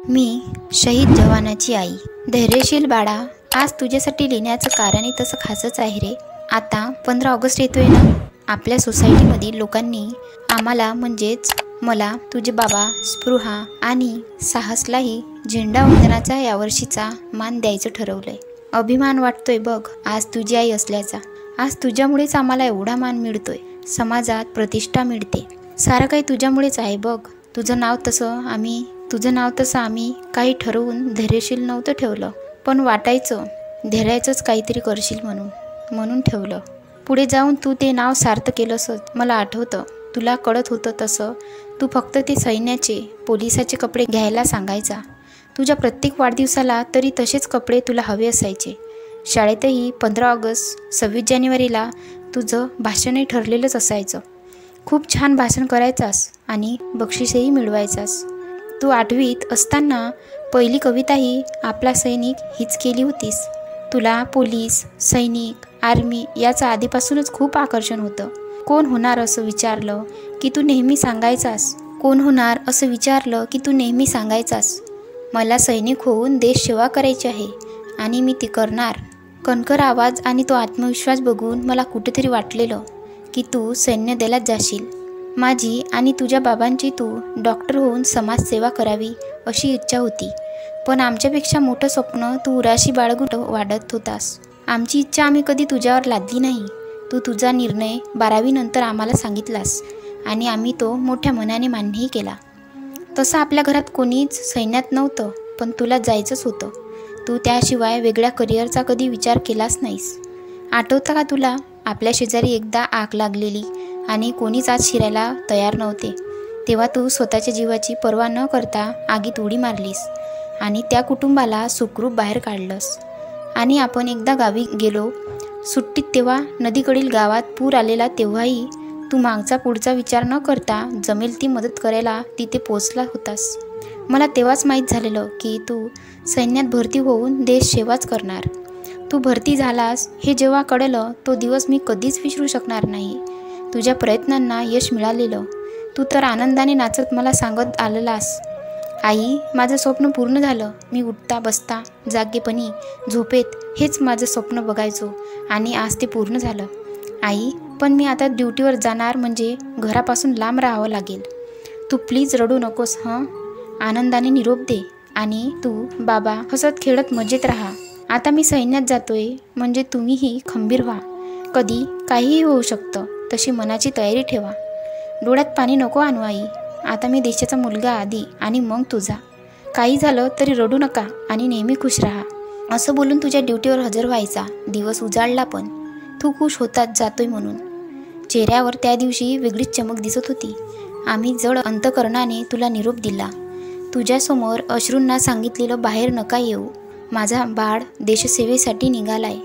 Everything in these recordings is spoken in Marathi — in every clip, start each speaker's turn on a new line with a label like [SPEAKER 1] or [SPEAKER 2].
[SPEAKER 1] मी शहीद जवानाची आई. धैर्यशील बाळा, आज तुझ्यासाठी लिहिण्याचं कारणही तसं खासच आहे रे. आता 15 ऑगस्ट येतोय ना. आपल्या सोसायटीमधील लोकांनी आम्हाला म्हणजेच मला, तुझे बाबा, स्पृहा आणि साहसलाही झेंडावंदनाचा यावर्षीचा मान द्यायचं ठरवलंय. अभिमान वाटतोय बघ आज तुझी आई असल्याचा. आज तुझ्यामुळेच आम्हाला एवढा मान मिळतोय, समाजात प्रतिष्ठा मिळते. सारं काही तुझ्यामुळेच आहे बघ. तुझं नाव तसं आम्ही काही ठरवून धैर्यशील नव्हतं ठेवलं, पण वाटायचं धैर्याचंच काहीतरी करशील म्हणून ठेवलं. पुढे जाऊन तू ते नाव सार्थ केलंस. मला आठवतं, तुला कळत होतं तसं तू फक्त ते सैन्याचे, पोलिसाचे कपडे घ्यायला सांगायचा. तुझ्या प्रत्येक वाढदिवसाला तरी तसेच कपडे तुला हवे असायचे. शाळेतही 15 ऑगस्ट, 26 जानेवारीला तुझं भाषणही ठरलेलंच असायचं. खूप छान भाषण करायचास आणि बक्षीसही मिळवायचास. तू 8वीत असताना पहिली कविताही आपला सैनिक हीच केली होतीस. तुला पोलीस, सैनिक, आर्मी याचं आधीपासूनच खूप आकर्षण होतं. कोण होणार असं विचारलं की तू नेहमी सांगायचास मला सैनिक होऊन देश सेवा करायची आहे आणि मी ती करणार. कणखर आवाज आणि तो आत्मविश्वास बघून मला कुठेतरी वाटलेलं की तू सैन्य दलात जाशील. माझी आणि तुझ्या बाबांची तू डॉक्टर होऊन समाजसेवा करावी अशी इच्छा होती. पण आमच्यापेक्षा मोठं स्वप्न तू उराशी बाळगून वाढत होतास. आमची इच्छा आम्ही कधी तुझ्यावर लादली नाही. तू तुझा निर्णय 12वी नंतर आम्हाला सांगितलास आणि आम्ही तो मोठ्या मनाने मान्यही केला. तसं आपल्या घरात कोणीच सैन्यात नव्हतं, पण तुला जायचंच होतं. तू त्याशिवाय वेगळ्या करिअरचा कधी विचार केलाच नाहीस. आठवतं का तुला, आपल्या शेजारी एकदा आग लागलेली आणि कोणीच आत शिरायला तयार नव्हते, तेव्हा तू स्वतःच्या जीवाची पर्वा न करता आगीत उडी मारलीस आणि त्या कुटुंबाला सुखरूप बाहेर काढलंस. आणि आपण एकदा गावी गेलो सुट्टीत, तेव्हा नदीकडील गावात पूर आलेला, तेव्हाही तू मागचा पुढचा विचार न करता जमेल ती मदत करायला तिथे पोचला होतास. मला तेव्हाच माहीत झालेलं की तू सैन्यात भरती होऊन देश सेवाच करणार. तू भरती झालास हे जेव्हा कळलं, तो दिवस मी कधीच विसरू शकणार नाही. तुझ्या प्रयत्नांना यश मिळालेलं. तू तर आनंदाने नाचत मला सांगत आलेलास, आई माझं स्वप्न पूर्ण झालं. मी उठता बसता, जागेपणी, झोपेत हेच माझं स्वप्न बघायचो आणि आज ते पूर्ण झालं. आई, पण मी आता ड्युटीवर जाणार म्हणजे घरापासून लांब राहावं लागेल. तू प्लीज रडू नकोस हं. आनंदाने निरोप दे आणि तू बाबा हसत खेळत मजेत राहा. आता मी सैन्यात जातोय म्हणजे तुम्हीही खंबीर व्हा. कधी काहीही होऊ शकतं, तशी मनाची तयारी ठेवा. डोळ्यात पाणी नको आणू आई. आता मी देशाचा मुलगा आधी आणि मग तुझा. काही झालं तरी रडू नका आणि नेहमी खुश राहा. असं बोलून तुझ्या ड्युटीवर हजर व्हायचा. दिवस उजाडला, पण तू खुश होताच जातोय म्हणून. चेहऱ्यावर त्या दिवशी वेगळीच चमक दिसत होती. आम्ही जड अंतकरणाने तुला निरोप दिला. तुझ्यासमोर अश्रूंना सांगितलेलं बाहेर नका येऊ. माझा बाळ देशसेवेसाठी निघालाय.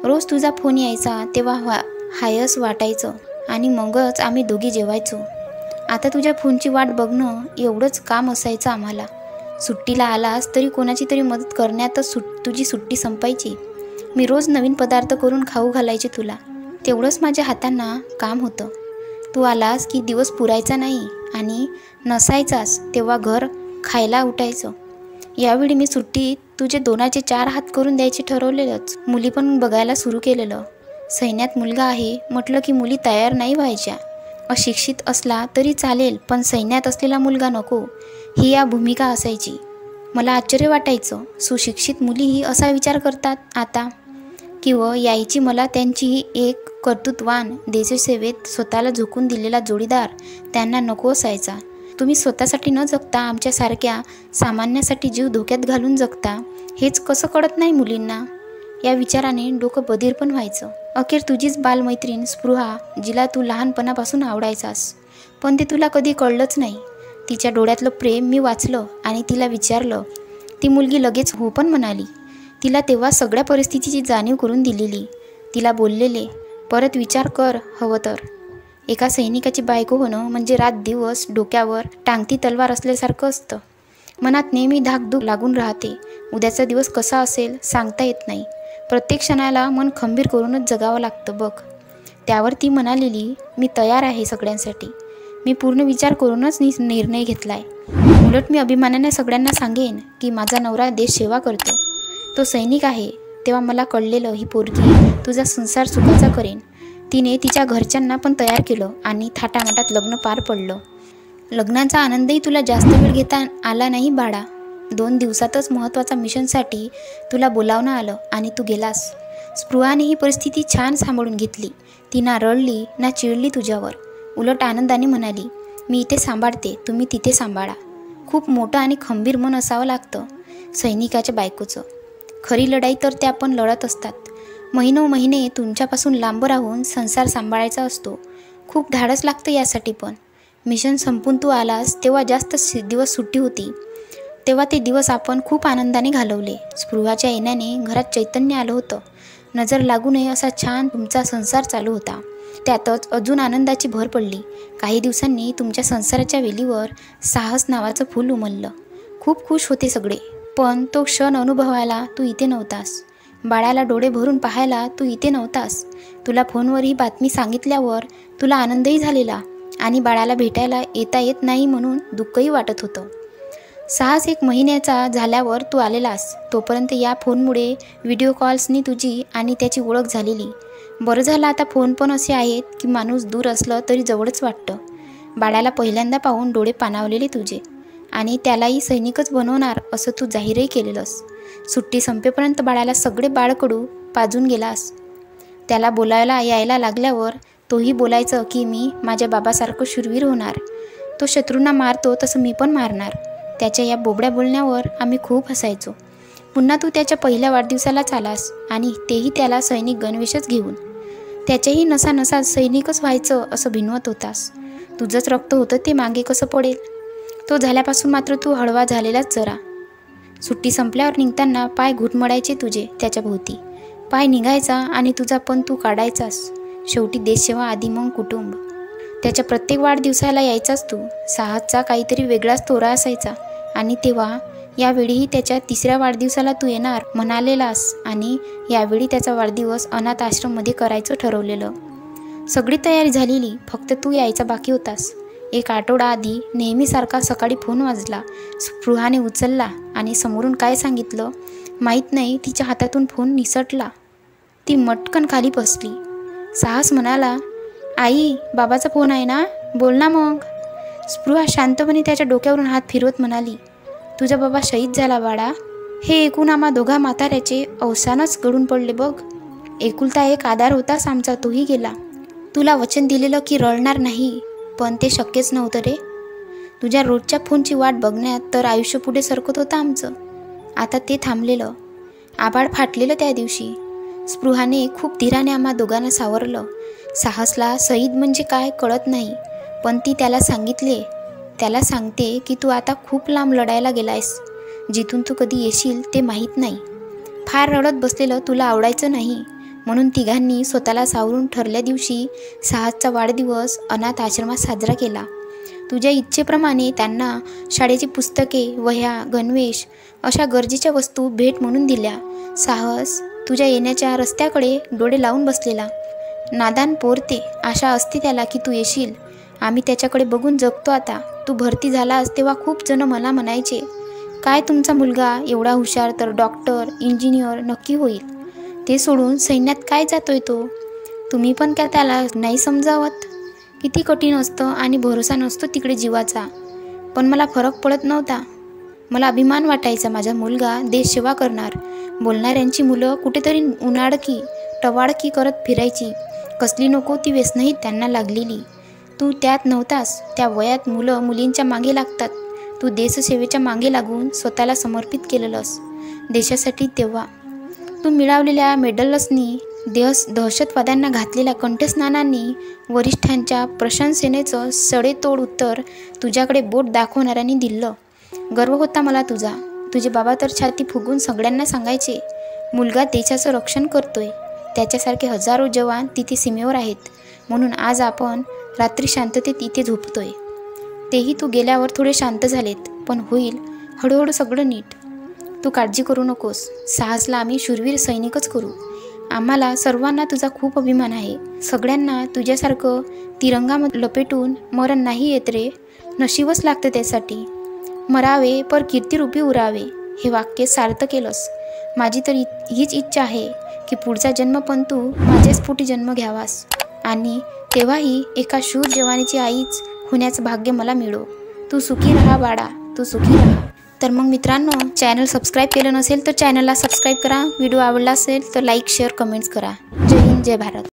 [SPEAKER 1] रोज तुझा फोन यायचा तेव्हा हायस वाटायचं आणि मगच आम्ही दोघी जेवायचो. आता तुझ्या फोनची वाट बघणं एवढंच काम असायचं आम्हाला. सुट्टीला आलास तरी कोणाची तरी मदत करण्यातच तुझी सुट्टी संपायची. मी रोज नवीन पदार्थ करून खाऊ घालायचे तुला. तेवढंच माझ्या हातांना काम होतं. तू आलास की दिवस पुरायचा नाही आणि नसायचास तेव्हा घर खायला उठायचं. यावेळी मी सुट्टीत तुझे 2चे 4 हात करून द्यायचे ठरवलेलंच. मुली पण बघायला सुरू केलेलं. सैन्यात मुलगा आहे म्हटलं की मुली तयार नाही व्हायच्या. अशिक्षित असला तरी चालेल, पण सैन्यात असलेला मुलगा नको, ही या भूमिका असायची. मला आश्चर्य वाटायचं, सुशिक्षित मुलीही असा विचार करतात आता. किंवा यायची मला त्यांचीही एक कर्तृत्वान, देशसेवेत स्वतःला झोकून दिलेला जोडीदार त्यांना नको असायचा. तुम्ही स्वतःसाठी न जगता आमच्यासारख्या सामान्यासाठी जीव धोक्यात घालून जगता, हेच कसं कळत नाही मुलींना. या विचाराने डोकं बधीर पण व्हायचं. अखेर तुझीच बालमैत्रीण स्पृहा, जिला तू लहानपणापासून आवडायचास, पण ते तुला कधी कळलंच नाही. तिच्या डोळ्यातलं प्रेम मी वाचलं आणि तिला विचारलं. ती मुलगी लगेच हो पण म्हणाली. तिला तेव्हा सगळ्या परिस्थितीची जाणीव करून दिलेली. तिला बोललेले, परत विचार कर हवं तर. एका सैनिकाची बायको होणं म्हणजे रात दिवस डोक्यावर टांगती तलवार असल्यासारखं असतं. मनात नेहमी धाकधूक लागून राहते. उद्याचा दिवस कसा असेल सांगता येत नाही. प्रत्येक क्षणाला मन खंबीर करूनच जगावं लागतं बघ. त्यावर ती म्हणालेली, मी तयार आहे सगळ्यांसाठी. मी पूर्ण विचार करूनच निर्णय घेतलाय. उलट मी अभिमानाने सगळ्यांना सांगेन की माझा नवरा देश सेवा करतो, तो सैनिक आहे. तेव्हा मला कळलेलं ही पोरगी तुझा संसार सुखाचा करेन. तिने तिच्या घरच्यांना पण तयार केलं आणि थाटामाटात लग्न पार पडलं. लग्नाचा आनंदही तुला जास्त वेळ घेता आला नाही बाळा. 2 दिवसातच महत्त्वाच्या मिशनसाठी तुला बोलावणं आलं आणि तू गेलास. स्पृहाने ही परिस्थिती छान सांभाळून घेतली. ती ना रडली ना चिडली तुझ्यावर. उलट आनंदाने म्हणाली, मी इथे सांभाळते, तुम्ही तिथे सांभाळा. खूप मोठं आणि खंबीर मन असावं लागतं सैनिकाच्या बायकोचं. खरी लढाई तर त्या पण लढत असतात. महिनोमहिने तुमच्यापासून लांब राहून संसार सांभाळायचा असतो. खूप धाडस लागतं यासाठी पण. मिशन संपून तू आलास तेव्हा जास्त दिवस सुट्टी होती. तेव्हा ते दिवस आपण खूप आनंदाने घालवले. स्पृहाच्या येण्याने घरात चैतन्य आलं होतं. नजर लागू नये असा छान तुमचा संसार चालू होता. त्यातच अजून आनंदाची भर पडली. काही दिवसांनी तुमच्या संसाराच्या वेलीवर साहस नावाचं फूल उमललं. खूप खुश होते सगळे. पण तो क्षण अनुभवायला तू इथे नव्हतास. बाळाला डोळे भरून पाहायला तू इथे नव्हतास. तुला फोनवर ही बातमी सांगितल्यावर तुला आनंदही झालेला आणि बाळाला भेटायला येत नाही म्हणून दुःखही वाटत होतं. 6-1 महिन्याचा झाल्यावर तू आलेलास. तोपर्यंत या फोनमुळे व्हिडिओ कॉल्सनी तुझी आणि त्याची ओळख झालेली. बरं झालं आता फोन पण असे आहेत की माणूस दूर असलं तरी जवळच वाटतं. बाळाला पहिल्यांदा पाहून डोळे पाणावलेले तुझे आणि त्यालाही सैनिकच बनवणार असं तू जाहीरही केलेलंस. सुट्टी संपेपर्यंत बाळाला सगळे बाळकडू पाजून गेलास. त्याला बोलायला यायला लागल्यावर तोही बोलायचं की मी माझ्या बाबासारखं शूरवीर होणार. तो शत्रूंना मारतो तसं मी पण मारणार. त्याच्या या बोबड्या बोलण्यावर आम्ही खूप हसायचो. पुन्हा तू त्याच्या पहिल्या वाढदिवसालाच आलास आणि तेही त्याला सैनिक गणवेशच घेऊन. त्याच्याही नसा सैनिकच व्हायचं असं भिनवत होतास. तुझंच रक्त होतं ते मागे कसं पडेल. तो झाल्यापासून मात्र तू हळवा झालेलाच जरा. सुट्टी संपल्यावर निघताना पाय घुटमडायचे तुझे त्याच्या भोवती. पाय निघायचा आणि तुझा पण तू काढायचास. शेवटी देशसेवा आधी मग कुटुंब. त्याच्या प्रत्येक वाढदिवसाला यायचास तू. साहसचा काहीतरी वेगळाच तोरा असायचा. आणि तेव्हा यावेळीही त्याच्या 3ऱ्या वाढदिवसाला तू येणार म्हणालेलास आणि यावेळी त्याचा वाढदिवस अनाथ आश्रममध्ये करायचं ठरवलेलं. सगळी तयारी झालेली, फक्त तू यायचा बाकी होतास. 1 आठवडा आधी नेहमीसारखा सकाळी फोन वाजला. स्पृहाने उचलला आणि समोरून काय सांगितलं माहीत नाही, तिच्या हातातून फोन निसटला. ती मटकन खाली बसली. साहस म्हणाला, आई बाबाचा फोन आहे ना, बोल ना मग. स्पृहा शांतपणे त्याच्या डोक्यावरून हात फिरवत म्हणाली, तुझा बाबा शहीद झाला बाळा. हे ऐकून आम्हा दोघा म्हाताऱ्याचे अवसानच गळून पडले बघ. एकुलता एक आधार होतास आमचा, तोही गेला. तुला वचन दिलेलं की रडणार नाही, पण ते शक्यच नव्हतं रे. तुझ्या रोजच्या फोनची वाट बघण्यात तर आयुष्य पुढे सरकत होतं आमचं. आता ते थांबलेलं. आभाळ फाटलेलं त्या दिवशी. स्पृहाने खूप धीराने आम्हा दोघांना सावरलं. साहसला शहीद म्हणजे काय कळत नाही, पण ती त्याला सांगते की तू आता खूप लांब लढायला गेलायस. जिथून तू कधी येशील ते माहीत नाही. फार रडत बसलेलं तुला आवडायचं नाही, म्हणून तिघांनी स्वतःला सावरून ठरल्या दिवशी साहसचा वाढदिवस अनाथ आश्रमात साजरा केला. तुझ्या इच्छेप्रमाणे त्यांना शाळेची पुस्तके, वह्या, गणवेश अशा गरजेच्या वस्तू भेट म्हणून दिल्या. साहस तुझ्या येण्याच्या रस्त्याकडे डोळे लावून बसलेला. नादान पोरते, आशा असते त्याला की तू येशील. आम्ही त्याच्याकडे बघून जगतो आता. तू भरती झालास तेव्हा खूप जण मला म्हणायचे, काय तुमचा मुलगा एवढा हुशार तर डॉक्टर, इंजिनियर नक्की होईल. ते सोडून सैन्यात काय जातोय तो. तुम्ही पण काय त्याला नाही समजावत. किती कठीण असतं आणि भरोसा नसतो तिकडे जीवाचा. पण मला फरक पडत नव्हता. मला अभिमान वाटायचा माझा मुलगा देशसेवा करणार. बोलणाऱ्यांची मुलं कुठेतरी उन्हाडकी टवाळकी करत फिरायची. कसली नको ती व्यसनही त्यांना लागलेली. तू त्यात नव्हतास. त्या वयात मुलं मुलींच्या मागे लागतात. तू देशसेवेच्या मागे लागून स्वतःला समर्पित केलेलंस देशासाठी. तेव्हा तू मिळवलेल्या मेडल्सनी, दहशतवाद्यांना घातलेल्या कंठस्नानांनी, वरिष्ठांच्या प्रशंसेनेचं सडेतोड उत्तर तुझ्याकडे बोट दाखवणाऱ्यांनी दिलं. गर्व होता मला तुझा. तुझे बाबा तर छाती फुगून सगळ्यांना सांगायचे, मुलगा देशाचं रक्षण करतोय. त्याच्यासारखे हजारो जवान तिथे सीमेवर आहेत. म्हणून आज आपण रात्री शांततेत इथे झोपतोय. तेही तू गेल्यावर थोडे शांत झालेत, पण होईल हळूहळू सगळं नीट. तू काळजी करू नकोस. साहसला आम्ही शूरवीर सैनिकच करू. आम्हाला सर्वांना तुझा खूप अभिमान आहे. सगळ्यांना तुझ्यासारखं तिरंगा लपेटून मरण नाही येत रे. नशीबच लागतं त्यासाठी. मरावे पर कीर्तिरूपी उरावे हे वाक्य सार्थ केलंस. माझी तर हीच इच्छा आहे की पुढचा जन्म पण तू माझ्याच पोटी जन्म घ्यावास आणि तेव्हाही एका शूर जवानीची आईच होण्याचं भाग्य मला मिळो. तू सुखी राहा बाळा, तू सुखी राहा. तर मग मित्रांनो, चॅनल सबस्क्राईब केलं नसेल तर चॅनलला सबस्क्राईब करा. व्हिडिओ आवडला असेल तर लाईक शेअर कमेंट्स करा. जय हिंद, जय भारत.